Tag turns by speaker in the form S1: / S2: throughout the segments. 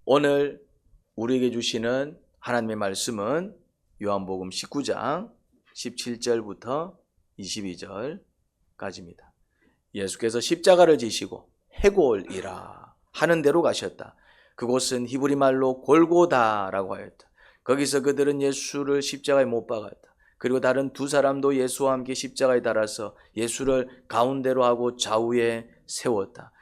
S1: 오늘 우리에게 주시는 하나님의 말씀은 요한복음 19장 17절부터 22절까지입니다. 예수께서 십자가를 지시고 해골이라 하는 데로 가셨다. 그곳은 히브리 말로 골고다라고 하였다. 거기서 그들은 예수를 십자가에 못 박았다. 그리고 다른 두 사람도 예수와 함께 십자가에 달아서 예수를 가운데로 하고 좌우에 세웠다.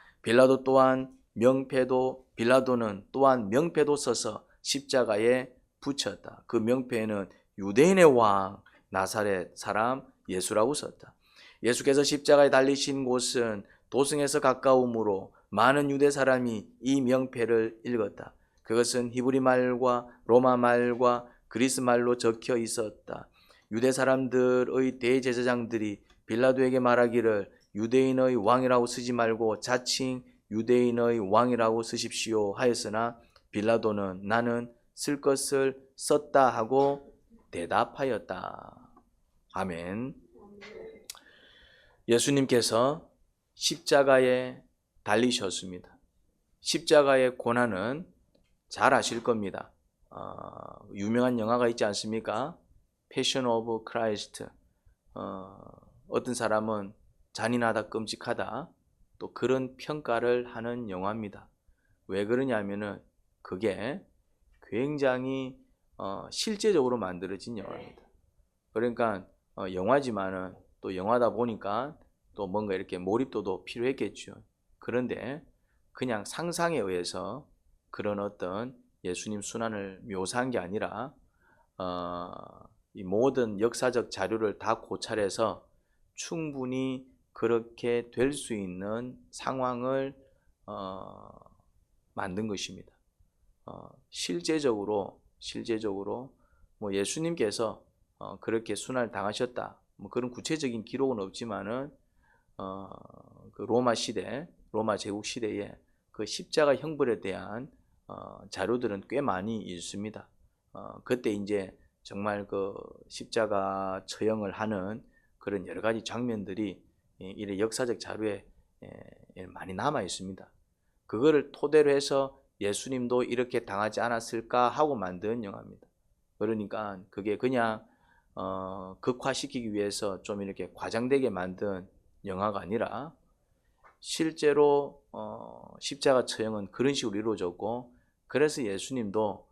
S1: 빌라도는 또한 명패도 써서 십자가에 붙였다. 그 명패에는 유대인의 왕 나사렛 사람 예수라고 썼다. 예수께서 십자가에 달리신 곳은 도성에서 가까우므로 많은 유대 사람이 이 명패를 읽었다. 그것은 히브리 말과 로마 말과 그리스 말로 적혀 있었다. 유대 사람들의 대제사장들이 빌라도에게 말하기를 유대인의 왕이라고 쓰지 말고 자칭 유대인의 왕이라고 쓰십시오 하였으나 빌라도는 나는 쓸 것을 썼다 하고 대답하였다. 아멘. 예수님께서 십자가에 달리셨습니다. 십자가의 고난은 잘 아실 겁니다. 유명한 영화가 있지 않습니까? 패션 오브 크라이스트. 어떤 사람은 잔인하다, 끔찍하다, 또 그런 평가를 하는 영화입니다. 왜 그러냐면은 그게 굉장히 실제적으로 만들어진 영화입니다. 그러니까 영화지만은 또 영화다 보니까 또 뭔가 이렇게 몰입도도 필요했겠죠. 그런데 그냥 상상에 의해서 그런 어떤 예수님 순환을 묘사한 게 아니라 이 모든 역사적 자료를 다 고찰해서 충분히 그렇게 될 수 있는 상황을 만든 것입니다. 실제적으로 뭐 예수님께서 그렇게 순환을 당하셨다, 뭐 그런 구체적인 기록은 없지만은 그 로마 제국 시대에 그 십자가 형벌에 대한 자료들은 꽤 많이 있습니다. 그때 이제 정말 그 십자가 처형을 하는 그런 여러 가지 장면들이 이런 역사적 자료에 많이 남아 있습니다. 그거를 토대로 해서 예수님도 이렇게 당하지 않았을까 하고 만든 영화입니다. 그러니까 그게 그냥 극화시키기 위해서 좀 이렇게 과장되게 만든 영화가 아니라 실제로 십자가 처형은 그런 식으로 이루어졌고, 그래서 예수님도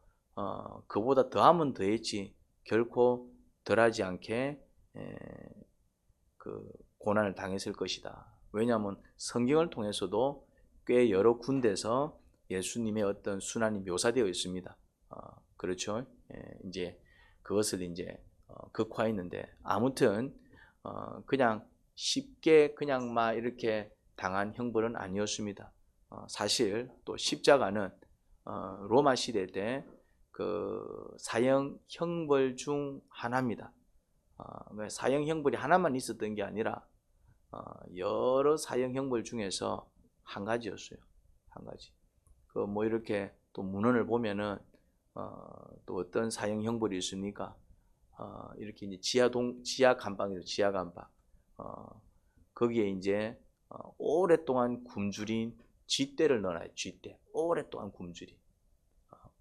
S1: 그보다 더하면 더했지 결코 덜하지 않게 그 고난을 당했을 것이다. 왜냐하면 성경을 통해서도 꽤 여러 군데서 예수님의 어떤 순환이 묘사되어 있습니다. 그렇죠? 이제 그것을 이제 극화했는데, 아무튼 그냥 쉽게 그냥 막 이렇게 당한 형벌은 아니었습니다. 사실 또 십자가는 로마 시대 때 그 사형 형벌 중 하나입니다. 사형 형벌이 하나만 있었던 게 아니라 여러 사형 형벌 중에서 한 가지였어요. 한 가지. 그 뭐 이렇게 또 문헌을 보면은 또 어떤 사형 형벌이 있습니까? 이렇게 이제 지하 감방이죠. 지하 감방. 거기에 이제 오랫동안 굶주린 쥐떼를 넣어놔요. 쥐떼.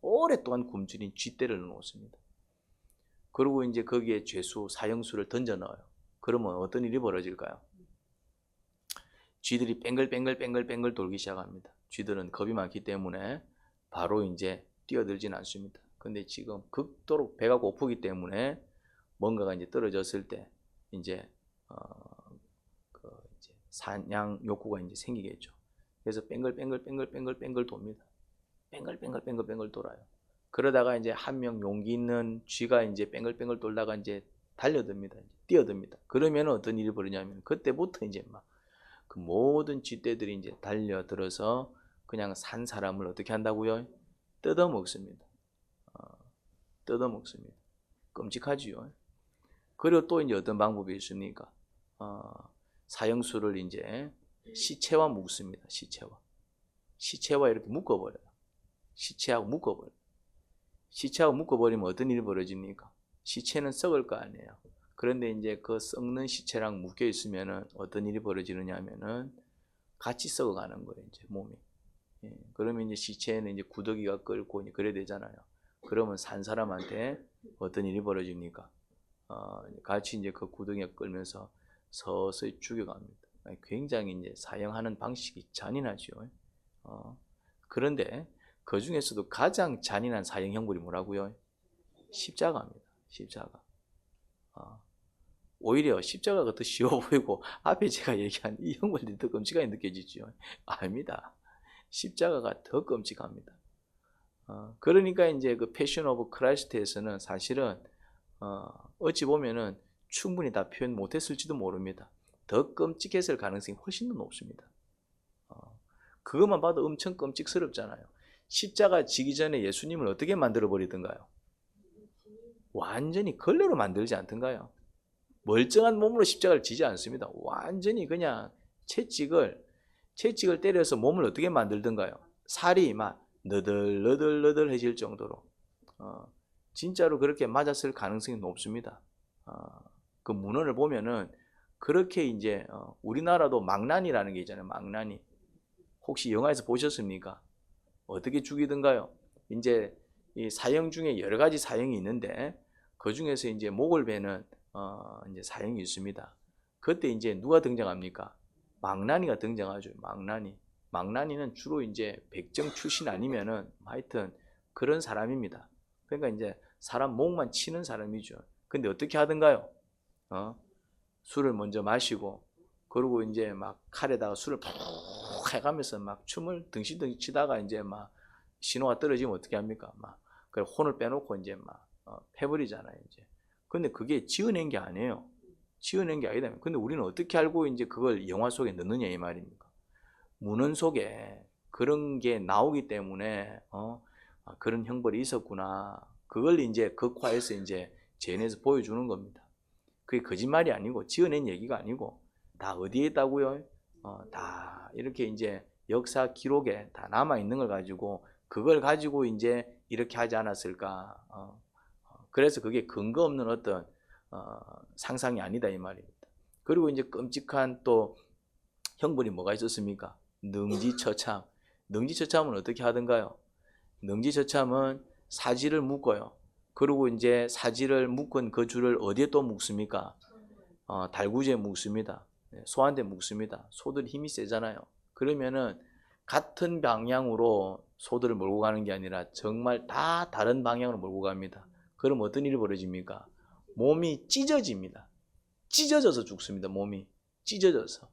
S1: 오랫동안 굶주린 쥐떼를 넣어놓습니다. 그리고 이제 거기에 죄수, 사형수를 던져 넣어요. 그러면 어떤 일이 벌어질까요? 쥐들이 뱅글뱅글 돌기 시작합니다. 쥐들은 겁이 많기 때문에 바로 이제 뛰어들진 않습니다. 근데 지금 극도로 배가 고프기 때문에 뭔가가 이제 떨어졌을 때 이제 이제 사냥 욕구가 이제 생기겠죠. 그래서 뱅글뱅글 돕니다. 뱅글뱅글 돌아요. 그러다가 이제 한 명 용기 있는 쥐가 이제 뱅글뱅글 돌다가 이제 달려듭니다. 뛰어듭니다. 그러면 어떤 일이 벌어지냐면 그때부터 이제 막 그 모든 쥐떼들이 이제 달려들어서 그냥 산 사람을 어떻게 한다고요? 뜯어먹습니다. 뜯어먹습니다. 끔찍하지요. 그리고 또 이제 어떤 방법이 있습니까? 사형수를 이제 시체와 묶습니다. 시체와 이렇게 묶어버려요. 시체하고 묶어버리면 어떤 일이 벌어집니까? 시체는 썩을 거 아니에요. 그런데 이제 그 썩는 시체랑 묶여 있으면은 어떤 일이 벌어지느냐 하면은 같이 썩어가는 거예요, 이제 몸이. 그러면 이제 시체에는 이제 구더기가 끓고 이제 그래야 되잖아요. 그러면 산 사람한테 어떤 일이 벌어집니까? 같이 이제 그 구더기가 끓면서 서서히 죽여갑니다. 굉장히 이제 사형하는 방식이 잔인하죠. 그런데 그 중에서도 가장 잔인한 사형 형벌이 뭐라고요? 십자가입니다. 십자가. 오히려 십자가가 더 쉬워 보이고 앞에 제가 얘기한 이 형벌이 더 끔찍하게 느껴지죠. 아닙니다. 십자가가 더 끔찍합니다. 그러니까 이제 그 패션 오브 크라이스트에서는 사실은 어찌 보면은 충분히 다 표현 못했을지도 모릅니다. 더 끔찍했을 가능성이 훨씬 더 높습니다. 그것만 봐도 엄청 끔찍스럽잖아요. 십자가 지기 전에 예수님을 어떻게 만들어 버리던가요? 완전히 걸레로 만들지 않던가요? 멀쩡한 몸으로 십자가를 지지 않습니다. 완전히 그냥 채찍을 때려서 몸을 어떻게 만들던가요? 살이 막 너덜너덜너덜해질 정도로 진짜로 그렇게 맞았을 가능성이 높습니다. 그 문헌을 보면은 그렇게 이제 우리나라도 망난이라는 게 있잖아요. 망난이. 혹시 영화에서 보셨습니까? 어떻게 죽이던가요? 이제 이 사형 중에 여러 가지 사형이 있는데 그 중에서 이제 목을 베는 이제 사형이 있습니다. 그때 이제 누가 등장합니까? 망나니가 등장하죠. 망나니는 주로 이제 백정 출신 아니면은 하여튼 그런 사람입니다. 그러니까 이제 사람 목만 치는 사람이죠. 근데 어떻게 하던가요? 술을 먼저 마시고 그리고 이제 막 칼에다가 술을 푹 해가면서 막 춤을 덩실덩실 치다가 이제 막 신호가 떨어지면 어떻게 합니까? 막 그 혼을 빼놓고 이제 막 패버리잖아요. 이제. 근데 그게 지어낸 게 아니에요. 지어낸 게 아니다. 근데 우리는 어떻게 알고 이제 그걸 영화 속에 넣느냐 이 말입니까? 문헌 속에 그런 게 나오기 때문에 그런 형벌이 있었구나. 그걸 이제 극화해서 이제 재현해서 보여주는 겁니다. 그게 거짓말이 아니고 지어낸 얘기가 아니고 다 어디에 있다고요? 다 이렇게 이제 역사 기록에 다 남아 있는 걸 가지고 그걸 가지고 이제 이렇게 하지 않았을까? 그래서 그게 근거 없는 어떤 상상이 아니다 이 말입니다. 그리고 이제 끔찍한 또 형벌이 뭐가 있었습니까? 능지처참. 능지처참은 어떻게 하던가요? 능지처참은 사지를 묶어요. 그리고 이제 사지를 묶은 그 줄을 어디에 또 묶습니까? 달구지에 묶습니다. 소한테 묶습니다. 소들이 힘이 세잖아요. 그러면은 같은 방향으로 소들을 몰고 가는 게 아니라 정말 다 다른 방향으로 몰고 갑니다. 그럼 어떤 일이 벌어집니까? 몸이 찢어집니다. 찢어져서 죽습니다. 몸이 찢어져서.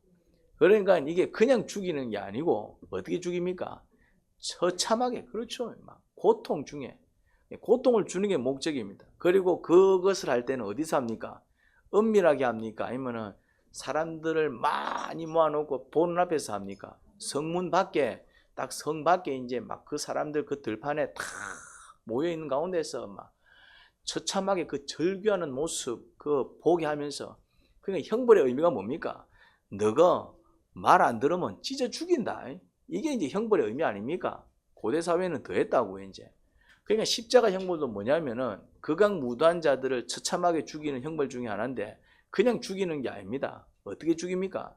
S1: 그러니까 이게 그냥 죽이는 게 아니고 어떻게 죽입니까? 처참하게, 그렇죠. 막 고통 중에 고통을 주는 게 목적입니다. 그리고 그것을 할 때는 어디서 합니까? 은밀하게 합니까? 아니면은 사람들을 많이 모아놓고 보는 앞에서 합니까? 성문 밖에, 딱 성 밖에 이제 막 그 사람들 그 들판에 다 모여 있는 가운데서 막 처참하게 그 절규하는 모습 그 보게 하면서, 그러니까 형벌의 의미가 뭡니까? 너가 말 안 들으면 찢어 죽인다. 이게 이제 형벌의 의미 아닙니까? 고대 사회는 더했다고 이제. 그러니까 십자가 형벌도 뭐냐면은 극악무도한 자들을 처참하게 죽이는 형벌 중에 하나인데 그냥 죽이는 게 아닙니다. 어떻게 죽입니까?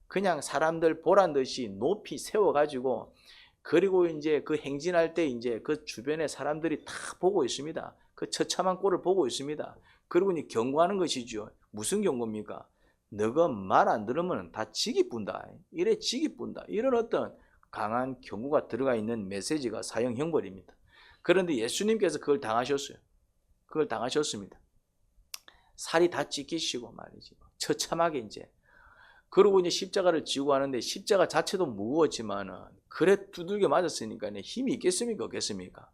S1: 그냥 사람들 보란 듯이 높이 세워가지고, 그리고 이제 그 행진할 때 이제 그 주변에 사람들이 다 보고 있습니다. 그 처참한 꼴을 보고 있습니다. 그리고 이제 경고하는 것이죠. 무슨 경고입니까? 너가 말 안 들으면 다 지기 뿐다. 이래 지기 뿐다. 이런 어떤 강한 경고가 들어가 있는 메시지가 사형 형벌입니다. 그런데 예수님께서 그걸 당하셨어요. 그걸 당하셨습니다. 살이 다 찢기시고 말이지. 처참하게 이제. 그리고 이제 십자가를 지고 하는데 십자가 자체도 무거웠지만은 그래 두들겨 맞았으니까 힘이 있겠습니까? 없겠습니까?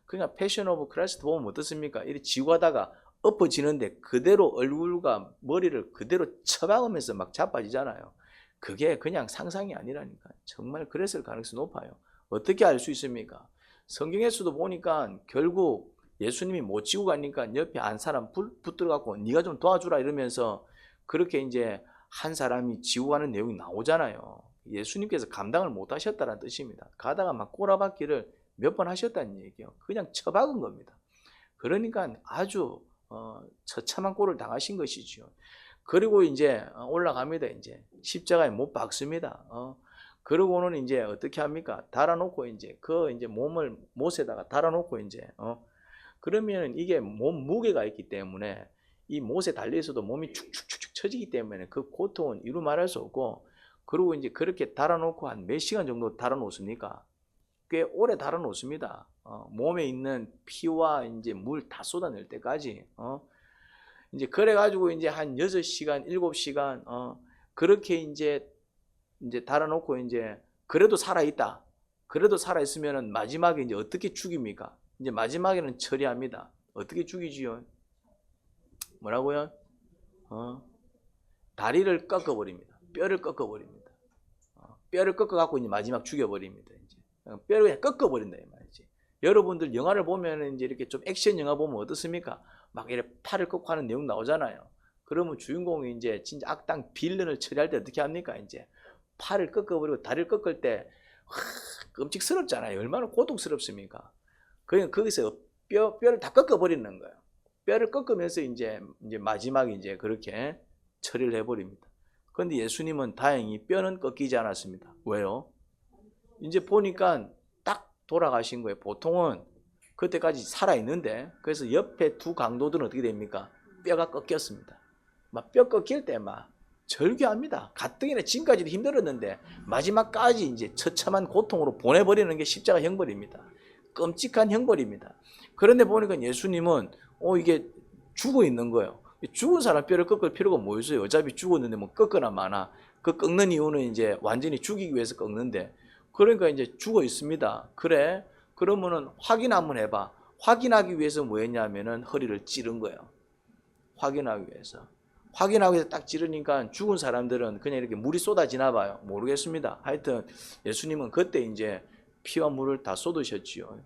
S1: 그러니까 패션 오브 크라이스트 보면 어떻습니까? 이렇게 지고 하다가 엎어지는데 그대로 얼굴과 머리를 그대로 쳐박으면서 막 자빠지잖아요. 그게 그냥 상상이 아니라니까. 정말 그랬을 가능성이 높아요. 어떻게 알 수 있습니까? 성경에서도 보니까 결국 예수님이 못 지고 가니까 옆에 한 사람 붙들어갖고 네가 좀 도와주라 이러면서 그렇게 이제 한 사람이 지고 가는 내용이 나오잖아요. 예수님께서 감당을 못 하셨다는 뜻입니다. 가다가 막 꼬라박기를 몇 번 하셨다는 얘기예요. 그냥 쳐박은 겁니다. 그러니까 아주 처참한 꼴을 당하신 것이죠. 그리고 이제 올라갑니다. 이제 십자가에 못 박습니다. 그러고는 이제 어떻게 합니까? 달아놓고 이제 이제 몸을 못에다가 달아놓고 이제 그러면 이게 몸 무게가 있기 때문에 이 못에 달려 있어도 몸이 축축축축 처지기 때문에 그 고통은 이루 말할 수 없고, 그리고 이제 그렇게 달아놓고 한 몇 시간 정도 달아놓습니까? 꽤 오래 달아놓습니다. 몸에 있는 피와 이제 물 다 쏟아낼 때까지. 이제 그래가지고 이제 한 6시간, 7시간, 그렇게 이제 달아놓고 이제 그래도 살아있다. 그래도 살아있으면은 마지막에 이제 어떻게 죽입니까? 이제 마지막에는 처리합니다. 어떻게 죽이지요? 뭐라고요? 다리를 꺾어버립니다. 뼈를 꺾어버립니다. 뼈를 꺾어갖고 이제 마지막 죽여버립니다. 이제 뼈를 그냥 꺾어버린다 이 말이지. 여러분들 영화를 보면 이제 이렇게 좀 액션 영화 보면 어떻습니까? 막 이렇게 팔을 꺾고 하는 내용 나오잖아요. 그러면 주인공이 이제 진짜 악당 빌런을 처리할 때 어떻게 합니까? 이제 팔을 꺾어버리고 다리를 꺾을 때 끔찍스럽잖아요. 얼마나 고통스럽습니까? 그냥 거기서 뼈를 다 꺾어버리는 거예요. 뼈를 꺾으면서 이제 마지막에 이제 그렇게 처리를 해버립니다. 그런데 예수님은 다행히 뼈는 꺾이지 않았습니다. 왜요? 이제 보니까 딱 돌아가신 거예요. 보통은 그때까지 살아있는데, 그래서 옆에 두 강도들은 어떻게 됩니까? 뼈가 꺾였습니다. 막 뼈 꺾일 때 막 절규합니다. 가뜩이나 지금까지도 힘들었는데 마지막까지 이제 처참한 고통으로 보내버리는 게 십자가 형벌입니다. 끔찍한 형벌입니다. 그런데 보니까 예수님은 이게 죽어 있는 거예요. 죽은 사람 뼈를 꺾을 필요가 뭐 있어요? 어차피 죽었는데 뭐 꺾거나 마나. 그 꺾는 이유는 이제 완전히 죽이기 위해서 꺾는데, 그러니까 이제 죽어 있습니다. 그래? 그러면은 확인 한번 해봐. 확인하기 위해서 뭐 했냐면은 허리를 찌른 거예요. 확인하기 위해서. 확인하기 위해서 딱 찌르니까 죽은 사람들은 그냥 이렇게 물이 쏟아지나 봐요. 모르겠습니다. 하여튼 예수님은 그때 이제 피와 물을 다 쏟으셨지요.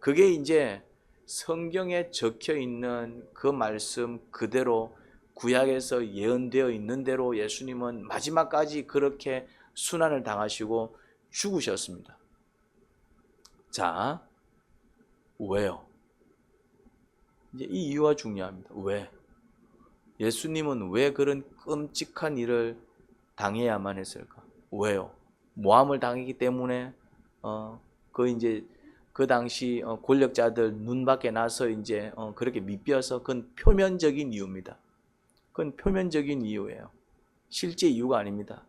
S1: 그게 이제 성경에 적혀 있는 그 말씀 그대로 구약에서 예언되어 있는 대로 예수님은 마지막까지 그렇게 순환을 당하시고 죽으셨습니다. 자, 왜요? 이제 이 이유가 중요합니다. 왜? 예수님은 왜 그런 끔찍한 일을 당해야만 했을까? 왜요? 모함을 당했기 때문에 이제 그 당시 권력자들 눈 밖에 나서 이제 그렇게 밑비어서 그건 표면적인 이유입니다. 그건 표면적인 이유예요. 실제 이유가 아닙니다.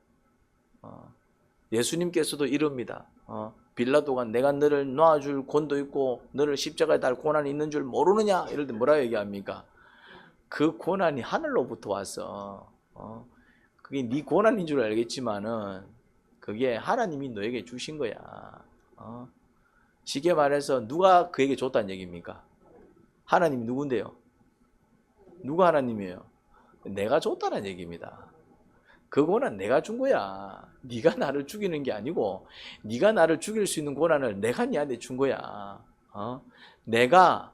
S1: 예수님께서도 이럽니다. 빌라도가 내가 너를 놔줄 권도 있고 너를 십자가에 달 고난이 있는 줄 모르느냐? 이럴 때 뭐라 얘기합니까? 그 고난이 하늘로부터 왔어. 그게 네 고난인 줄 알겠지만은 그게 하나님이 너에게 주신 거야. 쉽게 말해서 누가 그에게 줬다는 얘기입니까? 하나님이 누군데요? 누가 하나님이에요? 내가 줬다는 얘기입니다. 그 고난 내가 준 거야. 네가 나를 죽이는 게 아니고 네가 나를 죽일 수 있는 고난을 내가 네한테 준 거야. 내가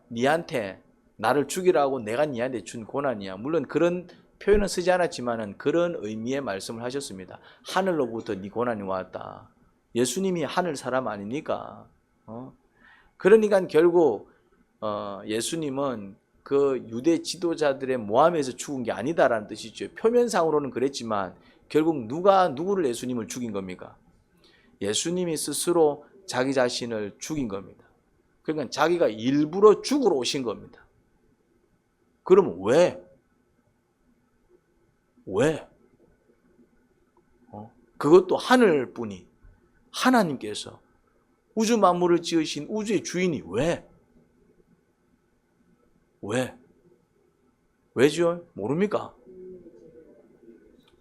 S1: 네한테 나를 죽이라고 내가 네한테 준 고난이야. 물론 그런 표현은 쓰지 않았지만은 그런 의미의 말씀을 하셨습니다. 하늘로부터 네 고난이 왔다. 예수님이 하늘 사람 아닙니까? 그러니까 결국 예수님은 그 유대 지도자들의 모함에서 죽은 게 아니다라는 뜻이죠. 표면상으로는 그랬지만 결국 누가 누구를 예수님을 죽인 겁니까? 예수님이 스스로 자기 자신을 죽인 겁니다. 그러니까 자기가 일부러 죽으러 오신 겁니다. 그러면 왜? 왜? 그것도 하늘뿐이, 하나님께서 우주 만물을 지으신 우주의 주인이 왜? 왜? 왜죠? 모릅니까?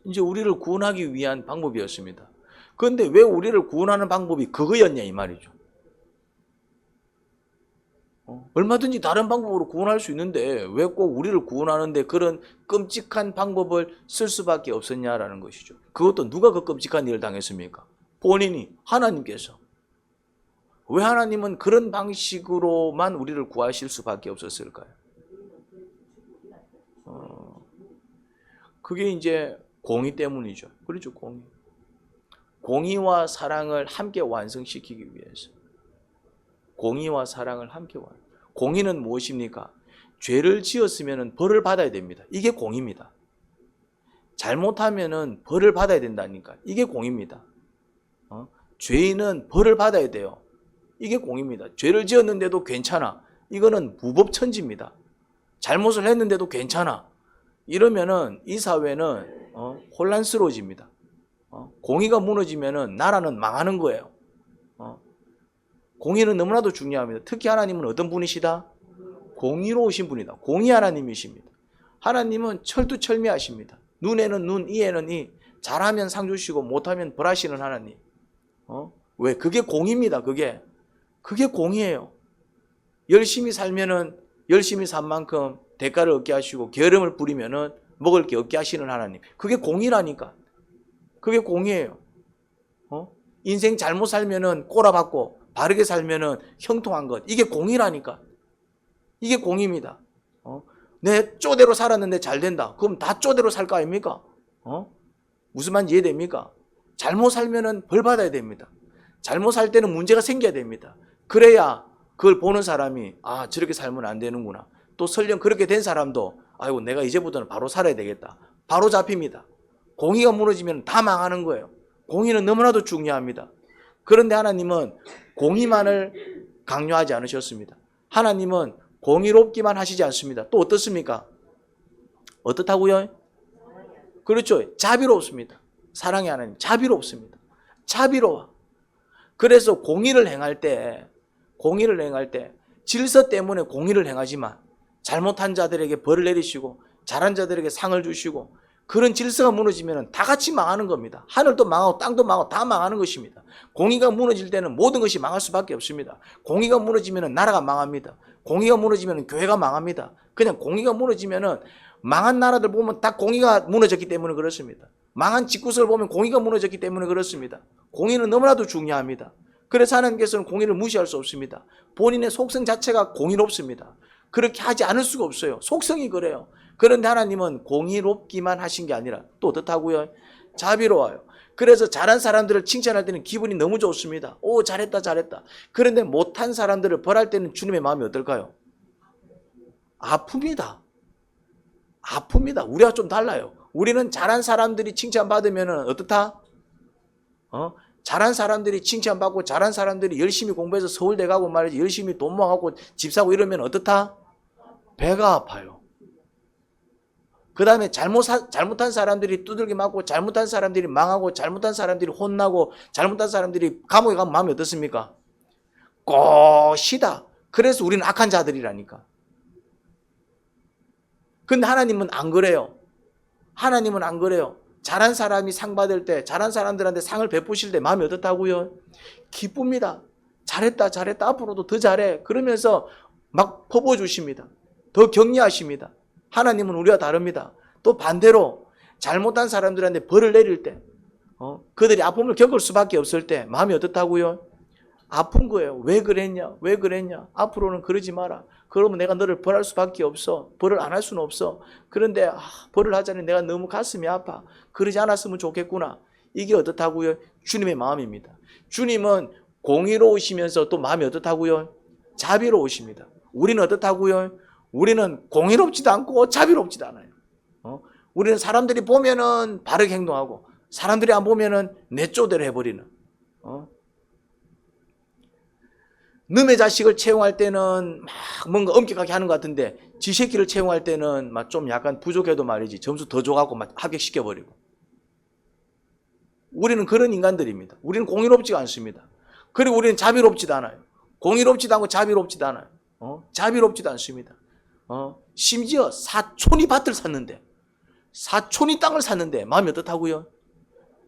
S1: 이제 우리를 구원하기 위한 방법이었습니다. 그런데 왜 우리를 구원하는 방법이 그거였냐 이 말이죠. 얼마든지 다른 방법으로 구원할 수 있는데 왜 꼭 우리를 구원하는데 그런 끔찍한 방법을 쓸 수밖에 없었냐라는 것이죠. 그것도 누가 그 끔찍한 일을 당했습니까? 본인이, 하나님께서. 왜 하나님은 그런 방식으로만 우리를 구하실 수밖에 없었을까요? 그게 이제 공의 때문이죠. 그렇죠, 공의. 공의와 사랑을 함께 완성시키기 위해서. 공의와 사랑을 함께 완성. 공의는 무엇입니까? 죄를 지었으면 벌을 받아야 됩니다. 이게 공의입니다. 잘못하면 벌을 받아야 된다니까. 이게 공의입니다. 죄인은 벌을 받아야 돼요. 이게 공입니다. 죄를 지었는데도 괜찮아. 이거는 무법천지입니다. 잘못을 했는데도 괜찮아. 이러면은 이 사회는 혼란스러워집니다. 공의가 무너지면은 나라는 망하는 거예요. 공의는 너무나도 중요합니다. 특히 하나님은 어떤 분이시다? 공의로우신 분이다. 공의 하나님이십니다. 하나님은 철두철미하십니다. 눈에는 눈, 이에는 이. 잘하면 상 주시고 못하면 벌하시는 하나님. 왜? 그게 공의입니다. 그게 공의예요. 열심히 살면은 열심히 산 만큼 대가를 얻게 하시고 게으름을 부리면은 먹을 게 없게 하시는 하나님. 그게 공의라니까. 그게 공의예요. 인생 잘못 살면은 꼬라박고 바르게 살면은 형통한 것. 이게 공의라니까. 이게 공의입니다. 내 쪼대로 살았는데 잘 된다. 그럼 다 쪼대로 살 거 아닙니까? 무슨 말인지 이해됩니까? 잘못 살면은 벌 받아야 됩니다. 잘못 살 때는 문제가 생겨야 됩니다. 그래야 그걸 보는 사람이 아, 저렇게 살면 안 되는구나. 또 설령 그렇게 된 사람도 아이고, 내가 이제부터는 바로 살아야 되겠다. 바로 잡힙니다. 공의가 무너지면 다 망하는 거예요. 공의는 너무나도 중요합니다. 그런데 하나님은 공의만을 강요하지 않으셨습니다. 하나님은 공의롭기만 하시지 않습니다. 또 어떻습니까? 어떻다고요? 그렇죠. 자비롭습니다. 사랑의 하나님 자비롭습니다. 자비로워. 그래서 공의를 행할 때 질서 때문에 공의를 행하지만 잘못한 자들에게 벌을 내리시고 잘한 자들에게 상을 주시고 그런 질서가 무너지면 다 같이 망하는 겁니다. 하늘도 망하고 땅도 망하고 다 망하는 것입니다. 공의가 무너질 때는 모든 것이 망할 수밖에 없습니다. 공의가 무너지면 나라가 망합니다. 공의가 무너지면 교회가 망합니다. 그냥 공의가 무너지면 망한 나라들 보면 다 공의가 무너졌기 때문에 그렇습니다. 망한 집구석을 보면 공의가 무너졌기 때문에 그렇습니다. 공의는 너무나도 중요합니다. 그래서 하나님께서는 공의를 무시할 수 없습니다. 본인의 속성 자체가 공의롭습니다. 그렇게 하지 않을 수가 없어요. 속성이 그래요. 그런데 하나님은 공의롭기만 하신 게 아니라 또 어떻다고요? 자비로워요. 그래서 잘한 사람들을 칭찬할 때는 기분이 너무 좋습니다. 오, 잘했다 잘했다. 그런데 못한 사람들을 벌할 때는 주님의 마음이 어떨까요? 아픕니다. 아픕니다. 우리가 좀 달라요. 우리는 잘한 사람들이 칭찬받으면 어떻다? 잘한 사람들이 칭찬받고 잘한 사람들이 열심히 공부해서 서울대 가고 말이지 열심히 돈 모아갖고 집 사고 이러면 어떻다? 배가 아파요. 그 다음에 잘못한 사람들이 두들겨 맞고 잘못한 사람들이 망하고 잘못한 사람들이 혼나고 잘못한 사람들이 감옥에 가면 마음이 어떻습니까? 꽃이다. 그래서 우리는 악한 자들이라니까. 근데 하나님은 안 그래요. 하나님은 안 그래요. 잘한 사람이 상 받을 때, 잘한 사람들한테 상을 베푸실 때 마음이 어떻다고요? 기쁩니다. 잘했다, 잘했다. 앞으로도 더 잘해. 그러면서 막 퍼부어주십니다. 더 격려하십니다. 하나님은 우리와 다릅니다. 또 반대로 잘못한 사람들한테 벌을 내릴 때, 그들이 아픔을 겪을 수밖에 없을 때 마음이 어떻다고요? 아픈 거예요. 왜 그랬냐? 왜 그랬냐? 앞으로는 그러지 마라. 그러면 내가 너를 벌할 수밖에 없어. 벌을 안 할 수는 없어. 그런데 벌을 하자니 내가 너무 가슴이 아파. 그러지 않았으면 좋겠구나. 이게 어떻다고요? 주님의 마음입니다. 주님은 공의로우시면서 또 마음이 어떻다고요? 자비로우십니다. 우리는 어떻다고요? 우리는 공의롭지도 않고 자비롭지도 않아요. 우리는 사람들이 보면은 바르게 행동하고 사람들이 안 보면은 내 쪼대로 해버리는. 남의 자식을 채용할 때는 막 뭔가 엄격하게 하는 것 같은데 지 새끼를 채용할 때는 막 좀 약간 부족해도 말이지 점수 더 줘갖고 막 합격시켜버리고. 우리는 그런 인간들입니다. 우리는 공의롭지가 않습니다. 그리고 우리는 자비롭지도 않아요. 공의롭지도 않고 자비롭지도 않아요. 자비롭지도 않습니다. 심지어 사촌이 밭을 샀는데 사촌이 땅을 샀는데 마음이 어떻다고요?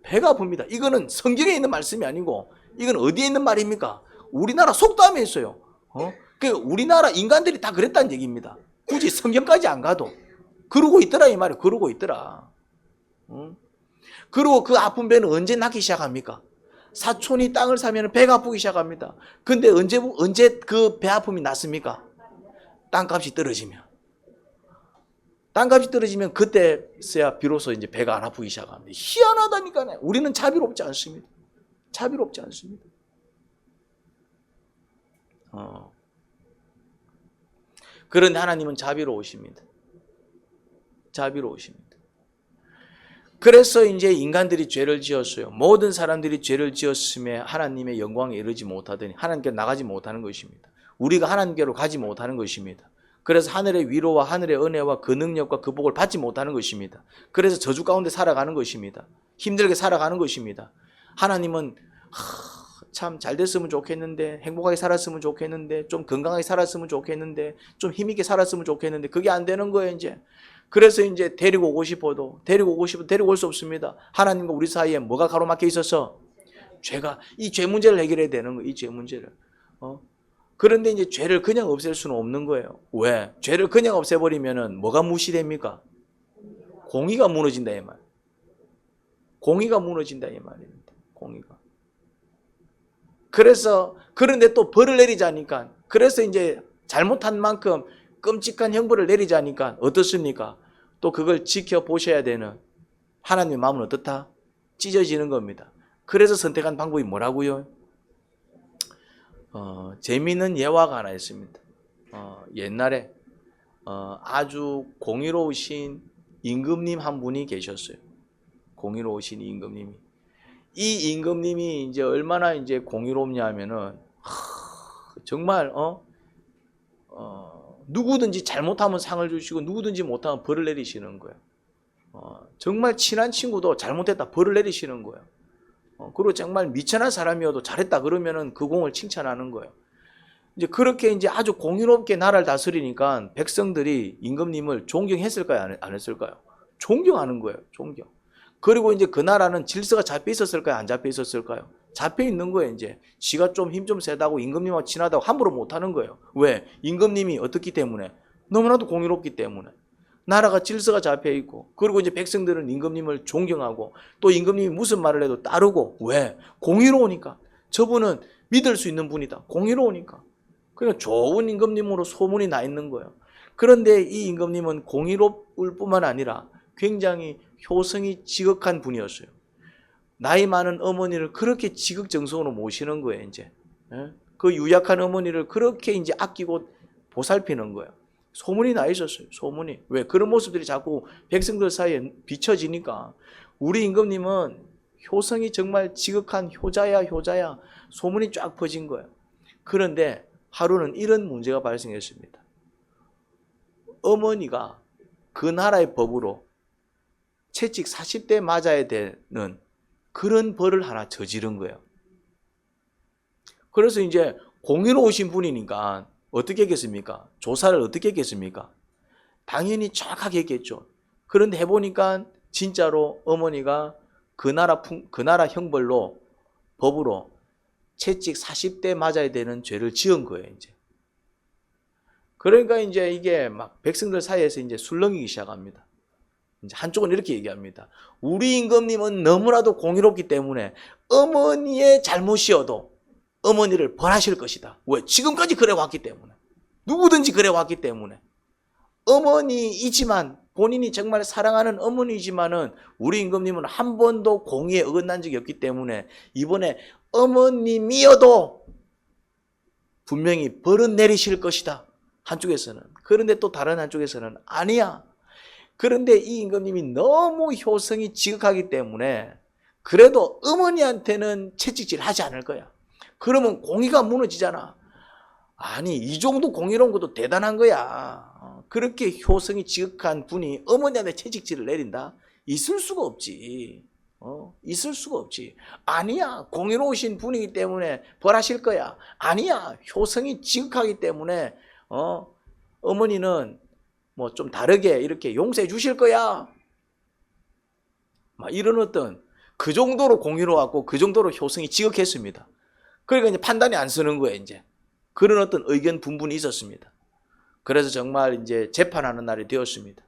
S1: 배가 아픕니다. 이거는 성경에 있는 말씀이 아니고 이건 어디에 있는 말입니까? 우리나라 속담에 있어요. 그 우리나라 인간들이 다 그랬다는 얘기입니다. 굳이 성경까지 안 가도 그러고 있더라 이 말이에요. 그러고 있더라. 그리고 그 아픈 배는 언제 낫기 시작합니까? 사촌이 땅을 사면 배가 아프기 시작합니다. 근데 언제 그 배 아픔이 낫습니까? 땅값이 떨어지면. 땅값이 떨어지면 그때서야 비로소 이제 배가 안 아프기 시작합니다. 희한하다니까요. 우리는 자비롭지 않습니다. 자비롭지 않습니다. 그런데 하나님은 자비로우십니다. 자비로우십니다. 그래서 이제 인간들이 죄를 지었어요. 모든 사람들이 죄를 지었음에 하나님의 영광에 이르지 못하더니 하나님께 나가지 못하는 것입니다. 우리가 하나님께로 가지 못하는 것입니다. 그래서 하늘의 위로와 하늘의 은혜와 그 능력과 그 복을 받지 못하는 것입니다. 그래서 저주 가운데 살아가는 것입니다. 힘들게 살아가는 것입니다. 하나님은 참 잘 됐으면 좋겠는데, 행복하게 살았으면 좋겠는데, 좀 건강하게 살았으면 좋겠는데, 좀 힘있게 살았으면 좋겠는데, 그게 안 되는 거예요 이제. 그래서 이제 데리고 오고 싶어도 데리고 올 수 없습니다. 하나님과 우리 사이에 뭐가 가로막혀 있어서? 죄가. 이 죄 문제를 해결해야 되는 거예요. 이 죄 문제를. 그런데 이제 죄를 그냥 없앨 수는 없는 거예요. 왜? 죄를 그냥 없애버리면은 뭐가 무시됩니까? 공의가 무너진다 이 말. 공의가 무너진다 이 말입니다. 공의가. 그래서 그런데 또 벌을 내리자니까, 그래서 이제 잘못한 만큼 끔찍한 형벌을 내리자니까 어떻습니까? 또 그걸 지켜보셔야 되는 하나님의 마음은 어떻다? 찢어지는 겁니다. 그래서 선택한 방법이 뭐라고요? 재미있는 예화가 하나 있습니다. 옛날에 아주 공의로우신 임금님 한 분이 계셨어요. 공의로우신 임금님이. 이 임금님이 이제 얼마나 이제 공의롭냐 하면은 정말 누구든지 잘못하면 상을 주시고 누구든지 못하면 벌을 내리시는 거예요. 정말 친한 친구도 잘못했다 벌을 내리시는 거예요. 그리고 정말 미천한 사람이어도 잘했다 그러면은 그 공을 칭찬하는 거예요. 이제 그렇게 이제 아주 공의롭게 나라를 다스리니까 백성들이 임금님을 존경했을까요? 안 했을까요? 존경하는 거예요. 존경. 그리고 이제 그 나라는 질서가 잡혀 있었을까요? 안 잡혀 있었을까요? 잡혀 있는 거예요. 이제 지가 좀 힘 좀 세다고 임금님하고 친하다고 함부로 못하는 거예요. 왜? 임금님이 어떻기 때문에? 너무나도 공의롭기 때문에. 나라가 질서가 잡혀 있고, 그리고 이제 백성들은 임금님을 존경하고, 또 임금님이 무슨 말을 해도 따르고. 왜? 공의로우니까. 저분은 믿을 수 있는 분이다. 공의로우니까. 그러니까 좋은 임금님으로 소문이 나 있는 거예요. 그런데 이 임금님은 공의로울 뿐만 아니라 굉장히 효성이 지극한 분이었어요. 나이 많은 어머니를 그렇게 지극정성으로 모시는 거예요, 이제. 그 유약한 어머니를 그렇게 이제 아끼고 보살피는 거예요. 소문이 나 있었어요, 소문이. 왜? 그런 모습들이 자꾸 백성들 사이에 비춰지니까. 우리 임금님은 효성이 정말 지극한 효자야, 효자야. 소문이 쫙 퍼진 거예요. 그런데 하루는 이런 문제가 발생했습니다. 어머니가 그 나라의 법으로 채찍 40대 맞아야 되는 그런 벌을 하나 저지른 거예요. 그래서 이제 공의로우신 분이니까 어떻게 했겠습니까? 조사를 어떻게 했겠습니까? 당연히 정확하게 했겠죠. 그런데 해보니까 진짜로 어머니가 그 나라 형벌로 법으로 채찍 40대 맞아야 되는 죄를 지은 거예요, 이제. 그러니까 이제 이게 막 백성들 사이에서 이제 술렁이기 시작합니다. 이제 한쪽은 이렇게 얘기합니다. 우리 임금님은 너무나도 공의롭기 때문에 어머니의 잘못이어도 어머니를 벌하실 것이다. 왜? 지금까지 그래 왔기 때문에. 누구든지 그래 왔기 때문에. 어머니이지만, 본인이 정말 사랑하는 어머니이지만은 우리 임금님은 한 번도 공의에 어긋난 적이 없기 때문에 이번에 어머님이어도 분명히 벌은 내리실 것이다. 한쪽에서는. 그런데 또 다른 한쪽에서는 아니야. 그런데 이 임금님이 너무 효성이 지극하기 때문에 그래도 어머니한테는 채찍질 하지 않을 거야. 그러면 공의가 무너지잖아. 아니, 이 정도 공의로운 것도 대단한 거야. 그렇게 효성이 지극한 분이 어머니한테 채찍질을 내린다? 있을 수가 없지. 있을 수가 없지. 아니야, 공의로우신 분이기 때문에 벌하실 거야. 아니야, 효성이 지극하기 때문에 어머니는 뭐 좀 다르게 이렇게 용서해 주실 거야. 막 이런 어떤 그 정도로 공의로웠고 그 정도로 효성이 지극했습니다. 그러니까 이제 판단이 안 서는 거예요, 이제. 그런 어떤 의견 분분이 있었습니다. 그래서 정말 이제 재판하는 날이 되었습니다.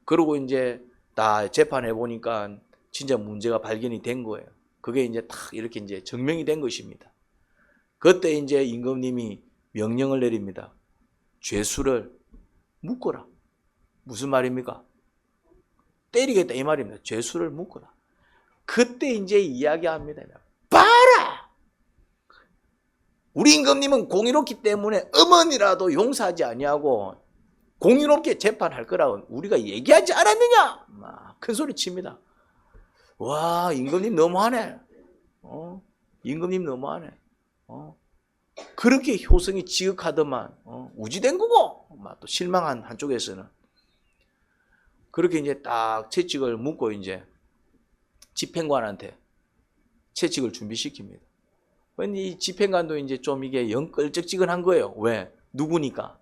S1: 그리고 이제 다 재판해 보니까 진짜 문제가 발견이 된 거예요. 그게 이제 딱 이렇게 이제 증명이 된 것입니다. 그때 이제 임금님이 명령을 내립니다. 죄수를 묶어라. 무슨 말입니까? 때리겠다 이 말입니다. 죄수를 묶어라. 그때 이제 이야기합니다. 봐라! 우리 임금님은 공의롭기 때문에 어머니라도 용서하지 아니하고 공의롭게 재판할 거라고 우리가 얘기하지 않았느냐? 막 큰 소리 칩니다. 와, 임금님 너무하네. 임금님 너무하네. 그렇게 효성이 지극하더만 우지된 거고. 막 또 실망한 한쪽에서는 그렇게 이제 딱 채찍을 묶고 이제 집행관한테 채찍을 준비시킵니다. 근데 이 집행관도 이제 좀 이게 영 끌적지근한 거예요. 왜? 누구니까?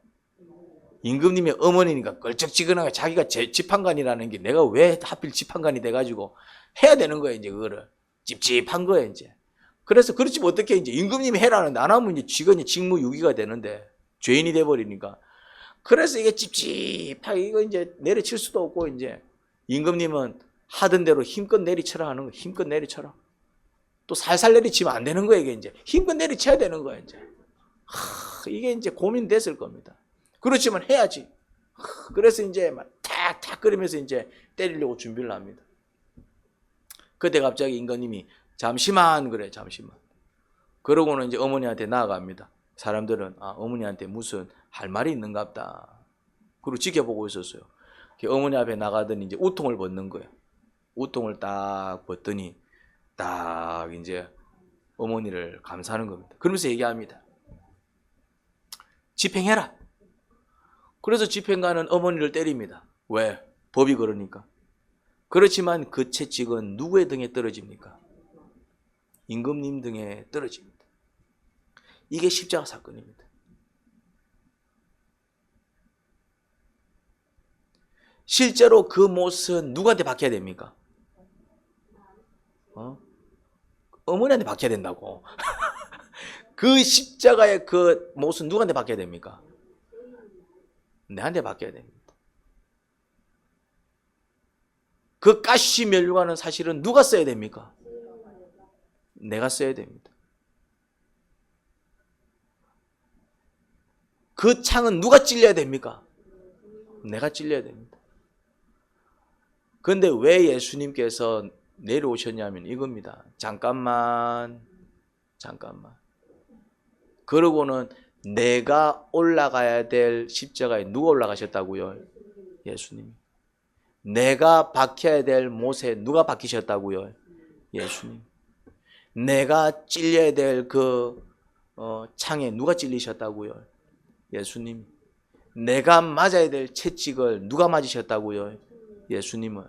S1: 임금님의 어머니니까 끌적지근하게 자기가 집판관이라는 게 내가 왜 하필 집판관이 돼가지고 해야 되는 거예요. 이제 그거를 찝찝한 거예요. 이제 그래서 그렇지 뭐 어떻게 이제 임금님이 해라는데 안 하면 이제 직원이 직무유기가 되는데 죄인이 돼버리니까 그래서 이게 찝찝하게 이거 이제 내려칠 수도 없고 이제 임금님은 하던 대로 힘껏 내리쳐라 하는 거 힘껏 내리쳐라. 또 살살 내리치면 안 되는 거예요. 이게 이제 힘껏 내리쳐야 되는 거예요. 이제 이게 이제 고민됐을 겁니다. 그렇지만 해야지. 그래서 이제 막 탁탁 끓이면서 이제 때리려고 준비를 합니다. 그때 갑자기 임금님이 잠시만 그래 잠시만. 그러고는 이제 어머니한테 나아갑니다. 사람들은 어머니한테 무슨 할 말이 있는갑다. 그리고 지켜보고 있었어요. 어머니 앞에 나가더니 이제 우통을 벗는 거예요. 우통을 딱 벗더니 딱 이제 어머니를 감사하는 겁니다. 그러면서 얘기합니다. 집행해라. 그래서 집행관은 어머니를 때립니다. 왜? 법이 그러니까. 그렇지만 그 채찍은 누구의 등에 떨어집니까? 임금님 등에 떨어집니다. 이게 십자가 사건입니다. 실제로 그 못은 누구한테 박혀야 됩니까? 어머니한테 박혀야 된다고. 그 십자가의 그 못은 누구한테 박혀야 됩니까? 내한테 박혀야 됩니다. 그 가시 면류관은 사실은 누가 써야 됩니까? 내가 써야 됩니다. 그 창은 누가 찔려야 됩니까? 내가 찔려야 됩니다. 그런데 왜 예수님께서 내려오셨냐면 이겁니다. 잠깐만. 그러고는 내가 올라가야 될 십자가에 누가 올라가셨다고요? 예수님. 내가 박혀야 될 못에 누가 박히셨다고요? 예수님. 내가 찔려야 될 그 창에 누가 찔리셨다고요? 예수님. 내가 맞아야 될 채찍을 누가 맞으셨다고요? 예수님은.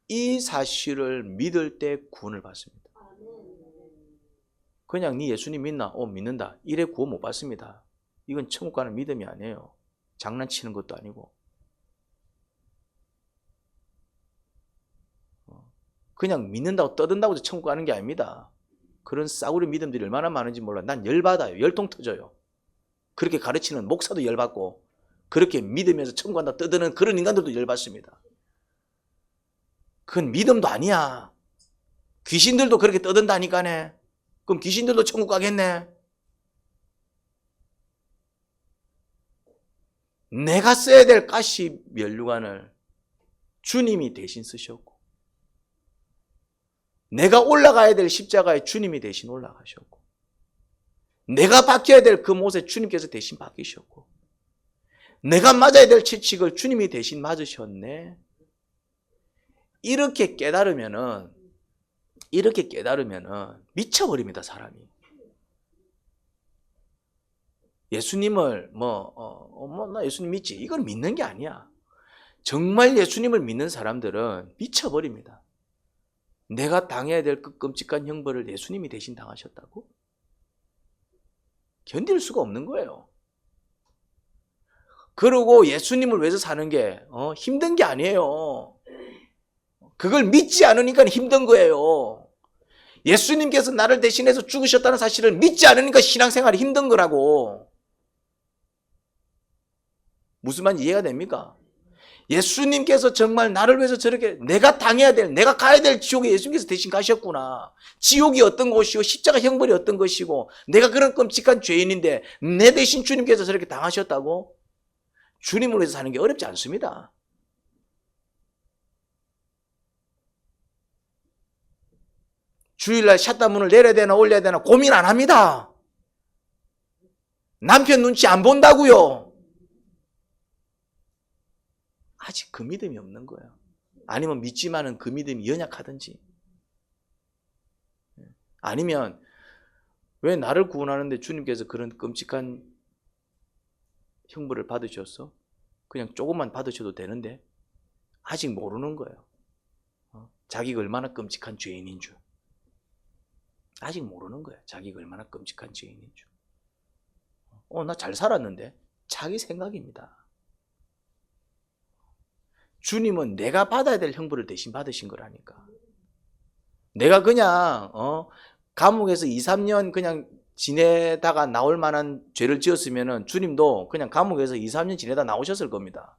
S1: 이 사실을 믿을 때 구원을 받습니다. 그냥 네 예수님 믿나? 믿는다. 이래 구원 못 받습니다. 이건 천국 가는 믿음이 아니에요. 장난치는 것도 아니고. 그냥 믿는다고 떠든다고 해서 천국 가는 게 아닙니다. 그런 싸구려 믿음들이 얼마나 많은지 몰라. 난 열받아요. 열통 터져요. 그렇게 가르치는 목사도 열받고 그렇게 믿으면서 천국 간다 떠드는 그런 인간들도 열받습니다. 그건 믿음도 아니야. 귀신들도 그렇게 떠든다니까네. 그럼 귀신들도 천국 가겠네. 내가 써야 될 가시 면류관을 주님이 대신 쓰셨고 내가 올라가야 될 십자가에 주님이 대신 올라가셨고 내가 박혀야 될 그 못에 주님께서 대신 박히셨고 내가 맞아야 될 채찍을 주님이 대신 맞으셨네. 이렇게 깨달으면은 미쳐버립니다, 사람이. 예수님을 나 예수님 믿지. 이건 믿는 게 아니야. 정말 예수님을 믿는 사람들은 미쳐버립니다. 내가 당해야 될 그 끔찍한 형벌을 예수님이 대신 당하셨다고? 견딜 수가 없는 거예요. 그리고 예수님을 위해서 사는 게 힘든 게 아니에요. 그걸 믿지 않으니까 힘든 거예요. 예수님께서 나를 대신해서 죽으셨다는 사실을 믿지 않으니까 신앙생활이 힘든 거라고. 무슨 말인지 이해가 됩니까? 예수님께서 정말 나를 위해서 저렇게 내가 당해야 될, 내가 가야 될 지옥에 예수님께서 대신 가셨구나. 지옥이 어떤 곳이고 십자가 형벌이 어떤 것이고 내가 그런 끔찍한 죄인인데 내 대신 주님께서 저렇게 당하셨다고? 주님을 위해서 사는 게 어렵지 않습니다. 주일날 샷다문을 내려야 되나 올려야 되나 고민 안 합니다. 남편 눈치 안 본다고요. 아직 그 믿음이 없는 거예요. 아니면 믿지만은 그 믿음이 연약하든지, 아니면 왜 나를 구원하는데 주님께서 그런 끔찍한 형벌을 받으셨어? 그냥 조금만 받으셔도 되는데 아직 모르는 거예요. 자기가 얼마나 끔찍한 죄인인 줄. 아직 모르는 거예요. 자기가 얼마나 끔찍한 죄인인 줄. 나 잘 살았는데. 자기 생각입니다. 주님은 내가 받아야 될 형벌을 대신 받으신 거라니까. 내가 그냥 감옥에서 2, 3년 그냥 지내다가 나올 만한 죄를 지었으면 주님도 그냥 감옥에서 2, 3년 지내다 나오셨을 겁니다.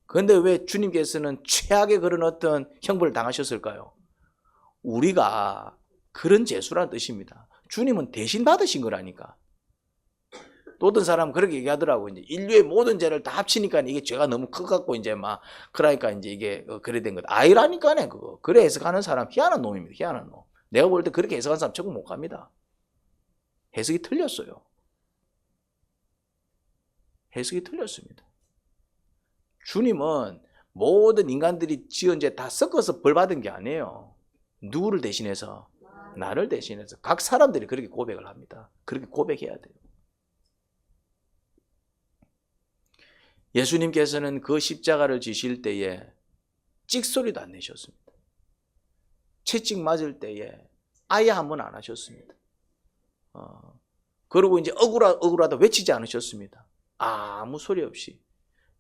S1: 그런데 왜 주님께서는 최악의 그런 어떤 형벌을 당하셨을까요? 우리가 그런 죄수라는 뜻입니다. 주님은 대신 받으신 거라니까. 또 어떤 사람은 그렇게 얘기하더라고. 이제 인류의 모든 죄를 다 합치니까 이게 죄가 너무 커갖고 이제 막 그러니까 이제 이게 그래 된 거다. 아니라니까네 그거. 그래 해석하는 사람 희한한 놈입니다. 희한한 놈. 내가 볼 때 그렇게 해석하는 사람 천국 못 갑니다. 해석이 틀렸어요. 해석이 틀렸습니다. 주님은 모든 인간들이 지은 죄 다 섞어서 벌 받은 게 아니에요. 누구를 대신해서? 나를 대신해서. 각 사람들이 그렇게 고백을 합니다. 그렇게 고백해야 돼요. 예수님께서는 그 십자가를 지실 때에 찍소리도 안 내셨습니다. 채찍 맞을 때에 아예 한 번 안 하셨습니다. 그리고 이제 억울하다 외치지 않으셨습니다. 아무 소리 없이.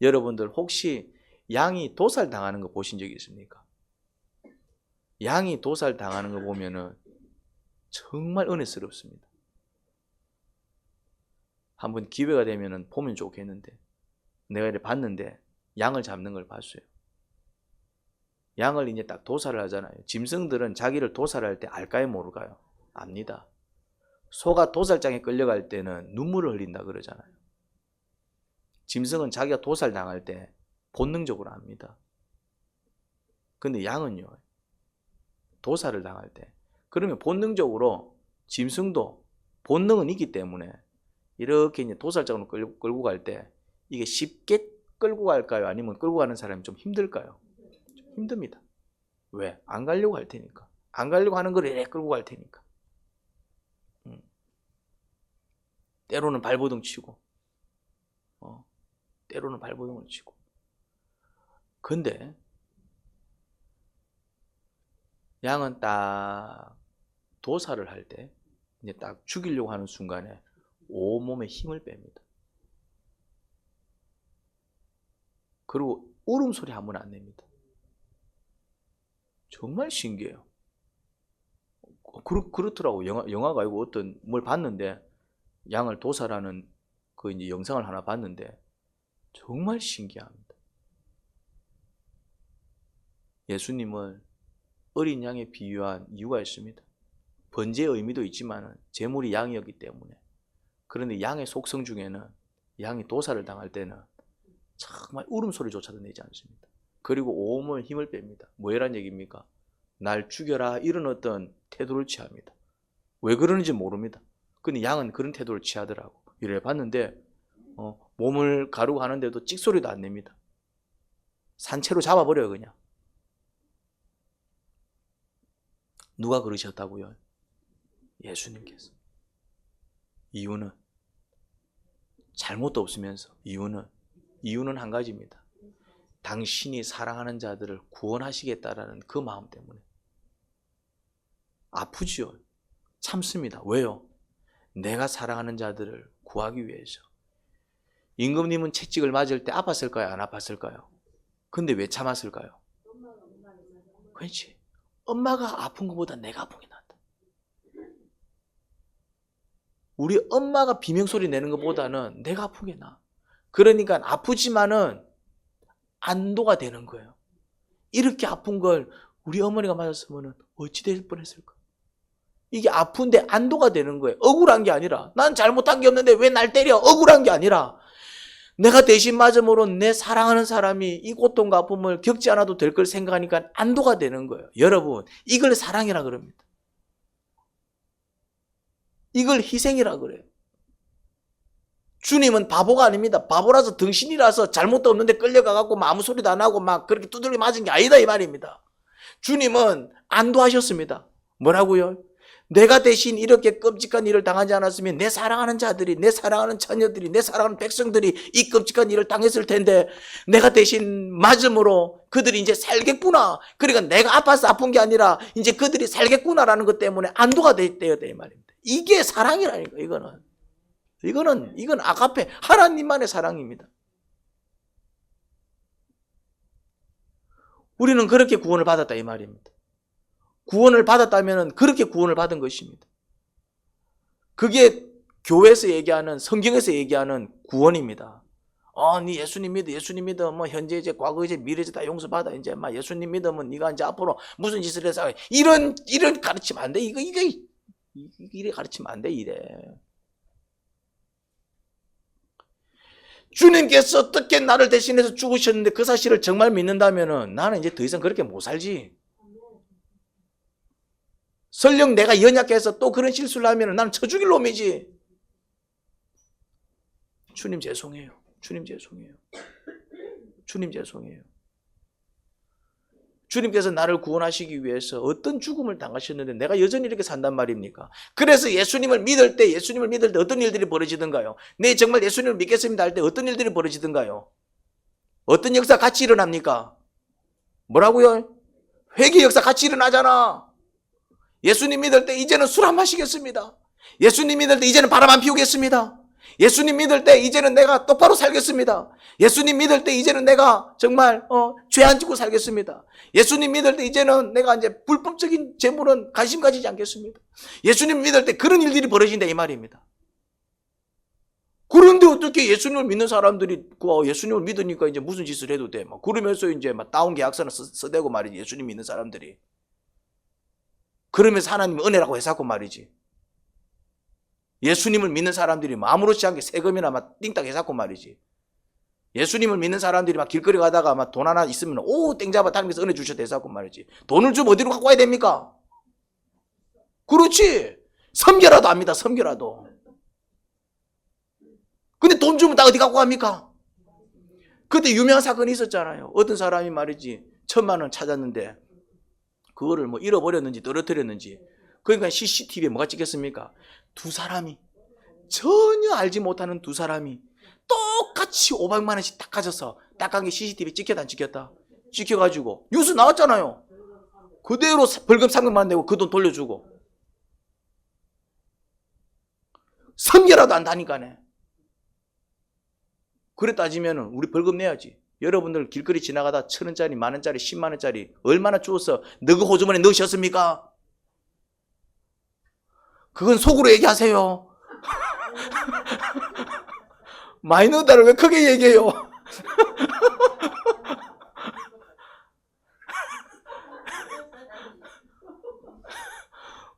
S1: 여러분들 혹시 양이 도살 당하는 거 보신 적이 있습니까? 양이 도살 당하는 거 보면은 정말 은혜스럽습니다. 한번 기회가 되면은 보면 좋겠는데, 내가 이렇게 봤는데 양을 잡는 걸 봤어요. 양을 이제 딱 도살을 하잖아요. 짐승들은 자기를 도살할 때 알까요, 모를까요? 압니다. 소가 도살장에 끌려갈 때는 눈물을 흘린다 그러잖아요. 짐승은 자기가 도살 당할 때 본능적으로 압니다. 근데 양은요, 도살을 당할 때, 그러면 본능적으로 짐승도 본능은 있기 때문에 이렇게 이제 도살장으로 끌고 갈 때 이게 쉽게 끌고 갈까요? 아니면 끌고 가는 사람이 좀 힘들까요? 좀 힘듭니다. 왜? 안 가려고 할 테니까. 안 가려고 하는 걸 이렇게 끌고 갈 테니까. 때로는 발버둥 치고, 때로는 발버둥을 치고. 근데 양은 딱 도살을 할 때, 이제 딱 죽이려고 하는 순간에 온몸에 힘을 뺍니다. 그리고 울음소리 한 번 안 냅니다. 정말 신기해요. 그렇더라고. 영화가 아니고 어떤 뭘 봤는데, 양을 도살하는 그 이제 영상을 하나 봤는데, 정말 신기합니다. 예수님은 어린 양에 비유한 이유가 있습니다. 번제의 의미도 있지만 제물이 양이었기 때문에. 그런데 양의 속성 중에는 양이 도살을 당할 때는 정말 울음소리조차도 내지 않습니다. 그리고 온몸에 힘을 뺍니다. 뭐란 얘기입니까? 날 죽여라, 이런 어떤 태도를 취합니다. 왜 그러는지 모릅니다. 근데 양은 그런 태도를 취하더라고. 이래 봤는데 몸을 가르고 하는데도 찍소리도 안 냅니다. 산채로 잡아버려요, 그냥. 누가 그러셨다고요? 예수님께서. 이유는 잘못도 없으면서 이유는 한 가지입니다. 당신이 사랑하는 자들을 구원하시겠다라는 그 마음 때문에. 아프지요. 참습니다. 왜요? 내가 사랑하는 자들을 구하기 위해서. 임금님은 채찍을 맞을 때 아팠을까요? 안 아팠을까요? 근데 왜 참았을까요? 그렇지. 엄마가 아픈 것보다 내가 아픈 게 낫다. 우리 엄마가 비명소리 내는 것보다는 내가 아픈 게 나아. 그러니까 아프지만은 안도가 되는 거예요. 이렇게 아픈 걸 우리 어머니가 맞았으면 어찌 될 뻔했을까? 이게 아픈데 안도가 되는 거예요. 억울한 게 아니라, 난 잘못한 게 없는데 왜 날 때려? 억울한 게 아니라, 내가 대신 맞음으로 내 사랑하는 사람이 이 고통과 아픔을 겪지 않아도 될 걸 생각하니까 안도가 되는 거예요. 여러분, 이걸 사랑이라 그럽니다. 이걸 희생이라 그래요. 주님은 바보가 아닙니다. 바보라서 등신이라서 잘못도 없는데 끌려가갖고 아무 소리도 안 하고 막 그렇게 두들겨 맞은 게 아니다 이 말입니다. 주님은 안도하셨습니다. 뭐라고요? 내가 대신 이렇게 끔찍한 일을 당하지 않았으면 내 사랑하는 자들이, 내 사랑하는 자녀들이, 내 사랑하는 백성들이 이 끔찍한 일을 당했을 텐데 내가 대신 맞음으로 그들이 이제 살겠구나. 그러니까 내가 아파서 아픈 게 아니라 이제 그들이 살겠구나라는 것 때문에 안도가 되어야 돼 이 말입니다. 이게 사랑이라니까. 이건 아가페, 하나님만의 사랑입니다. 우리는 그렇게 구원을 받았다 이 말입니다. 구원을 받았다면 그렇게 구원을 받은 것입니다. 그게 교회에서 얘기하는, 성경에서 얘기하는 구원입니다. 네 예수님 믿어. 뭐 현재 이제 과거 이제 미래 이제 다 용서받아. 이제 막 예수님 믿으면 네가 이제 앞으로 무슨 짓을 해서 이런 가르치면 안 돼. 이래 가르치면 안 돼. 이래. 주님께서 어떻게 나를 대신해서 죽으셨는데 그 사실을 정말 믿는다면은 나는 이제 더 이상 그렇게 못 살지. 설령 내가 연약해서 또 그런 실수를 하면 나는 쳐 죽일 놈이지. 주님 죄송해요. 주님께서 나를 구원하시기 위해서 어떤 죽음을 당하셨는데 내가 여전히 이렇게 산단 말입니까? 그래서 예수님을 믿을 때 어떤 일들이 벌어지던가요? 네, 정말 예수님을 믿겠습니다 할 때 어떤 일들이 벌어지던가요? 어떤 역사 같이 일어납니까? 뭐라고요? 회개 역사 같이 일어나잖아. 예수님 믿을 때 이제는 술 안 마시겠습니다. 예수님 믿을 때 이제는 바람 안 피우겠습니다. 예수님 믿을 때 이제는 내가 똑바로 살겠습니다. 예수님 믿을 때 이제는 내가 정말 죄 안 짓고 살겠습니다. 예수님 믿을 때 이제는 내가 이제 불법적인 재물은 관심 가지지 않겠습니다. 예수님 믿을 때 그런 일들이 벌어진다 이 말입니다. 그런데 어떻게 예수님을 믿는 사람들이 예수님을 믿으니까 이제 무슨 짓을 해도 돼? 막 그러면서 이제 막 다운 계약서는 써대고 말이지. 예수님 믿는 사람들이. 그러면서 하나님이 은혜라고 해서고 말이지. 예수님을 믿는 사람들이 아무렇지 않게 세금이나 막 띵딱 해서고 말이지. 예수님을 믿는 사람들이 막 길거리 가다가 막 돈 하나 있으면 땡 잡아 다니면서 은혜 주셔도 해서고 말이지. 돈을 좀 어디로 갖고 와야 됩니까? 그렇지. 섬겨라도 합니다. 섬겨라도. 근데 돈 주면 다 어디 갖고 갑니까? 그때 유명한 사건이 있었잖아요. 어떤 사람이 말이지 1,000만 원 찾았는데 그거를 뭐 잃어버렸는지 떨어뜨렸는지. 그러니까 CCTV에 뭐가 찍혔습니까? 두 사람이 전혀 알지 못하는 두 사람이 똑같이 500만 원씩 딱 가져서 딱 간 게 CCTV에 찍혔다 안 찍혔다? 찍혀가지고 뉴스 나왔잖아요. 그대로 벌금 300만 내고 그 돈 돌려주고. 섬겨라도 안다니까네. 그래 따지면 우리 벌금 내야지. 여러분들 길거리 지나가다 1,000원짜리, 만원짜리, 10만원짜리 얼마나 주어서 너그 호주머니에 넣으셨습니까? 그건 속으로 얘기하세요. 많이 넣었다를 왜 크게 얘기해요?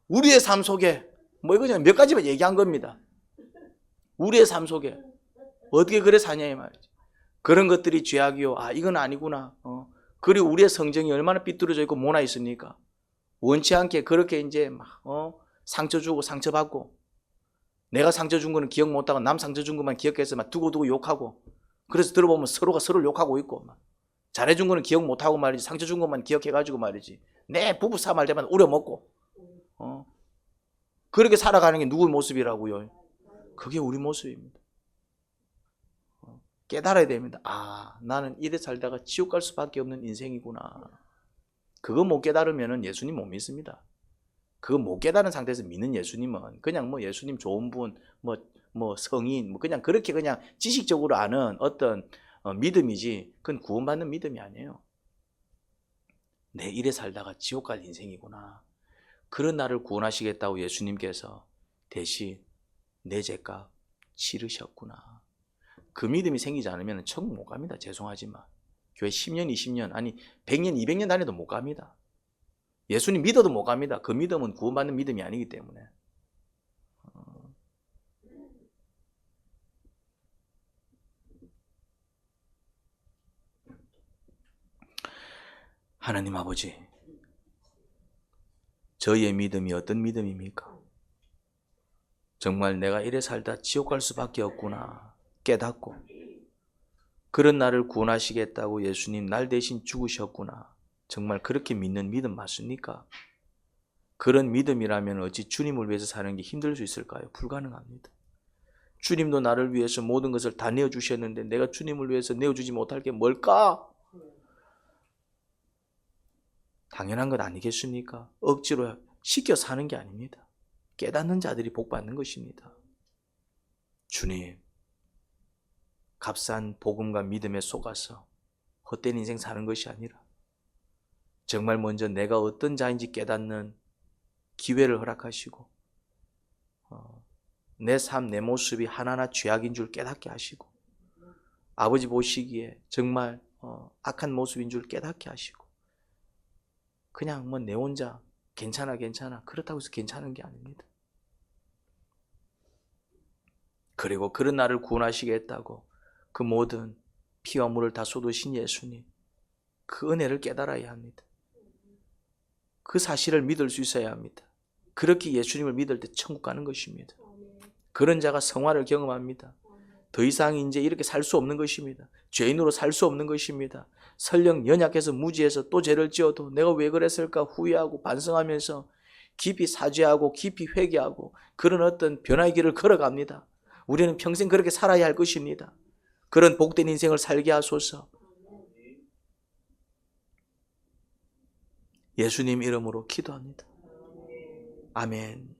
S1: 우리의 삶 속에 이거 그냥 몇 가지만 얘기한 겁니다. 우리의 삶 속에 어떻게 그래 사냐 이 말이지. 그런 것들이 죄악이요. 이건 아니구나. 그리고 우리의 성정이 얼마나 삐뚤어져 있고 모나 있습니까? 원치 않게 그렇게 이제 막 상처 주고 상처받고, 내가 상처 준 거는 기억 못하고 남 상처 준 것만 기억해서 막 두고두고 욕하고, 그래서 들어보면 서로가 서로를 욕하고 있고, 막 잘해준 거는 기억 못하고 말이지, 상처 준 것만 기억해가지고 말이지, 내 부부 싸움할 때만 우려먹고, 그렇게 살아가는 게 누구의 모습이라고요? 그게 우리 모습입니다. 깨달아야 됩니다. 나는 이래 살다가 지옥 갈 수밖에 없는 인생이구나. 그거 못 깨달으면 예수님 못 믿습니다. 그거 못 깨달은 상태에서 믿는 예수님은 그냥 예수님 좋은 분, 성인, 그냥 그렇게 그냥 지식적으로 아는 어떤 믿음이지, 그건 구원받는 믿음이 아니에요. 내 이래 살다가 지옥 갈 인생이구나. 그런 나를 구원하시겠다고 예수님께서 대신 내 죄값 치르셨구나. 그 믿음이 생기지 않으면 천국 못 갑니다. 죄송하지만. 교회 10년, 20년, 아니 100년, 200년 다녀도 못 갑니다. 예수님 믿어도 못 갑니다. 그 믿음은 구원받는 믿음이 아니기 때문에. 하나님 아버지, 저희의 믿음이 어떤 믿음입니까? 정말 내가 이래 살다 지옥 갈 수밖에 없구나. 깨닫고 그런 나를 구원하시겠다고 예수님 날 대신 죽으셨구나. 정말 그렇게 믿는 믿음 맞습니까? 그런 믿음이라면 어찌 주님을 위해서 사는 게 힘들 수 있을까요? 불가능합니다. 주님도 나를 위해서 모든 것을 다 내어주셨는데 내가 주님을 위해서 내어주지 못할 게 뭘까? 당연한 것 아니겠습니까? 억지로 시켜 사는 게 아닙니다. 깨닫는 자들이 복 받는 것입니다. 주님, 값싼 복음과 믿음에 속아서 헛된 인생 사는 것이 아니라 정말 먼저 내가 어떤 자인지 깨닫는 기회를 허락하시고 내 삶, 내 모습이 하나하나 죄악인 줄 깨닫게 하시고 아버지 보시기에 정말 악한 모습인 줄 깨닫게 하시고 그냥 뭐 내 혼자 괜찮아 그렇다고 해서 괜찮은 게 아닙니다. 그리고 그런 나를 구원하시겠다고 그 모든 피와 물을 다 쏟으신 예수님, 그 은혜를 깨달아야 합니다. 그 사실을 믿을 수 있어야 합니다. 그렇게 예수님을 믿을 때 천국 가는 것입니다. 그런 자가 성화를 경험합니다. 더 이상 이제 이렇게 살 수 없는 것입니다. 죄인으로 살 수 없는 것입니다. 설령 연약해서 무지해서 또 죄를 지어도 내가 왜 그랬을까 후회하고 반성하면서 깊이 사죄하고 깊이 회개하고 그런 어떤 변화의 길을 걸어갑니다. 우리는 평생 그렇게 살아야 할 것입니다. 그런 복된 인생을 살게 하소서. 예수님 이름으로 기도합니다. 아멘.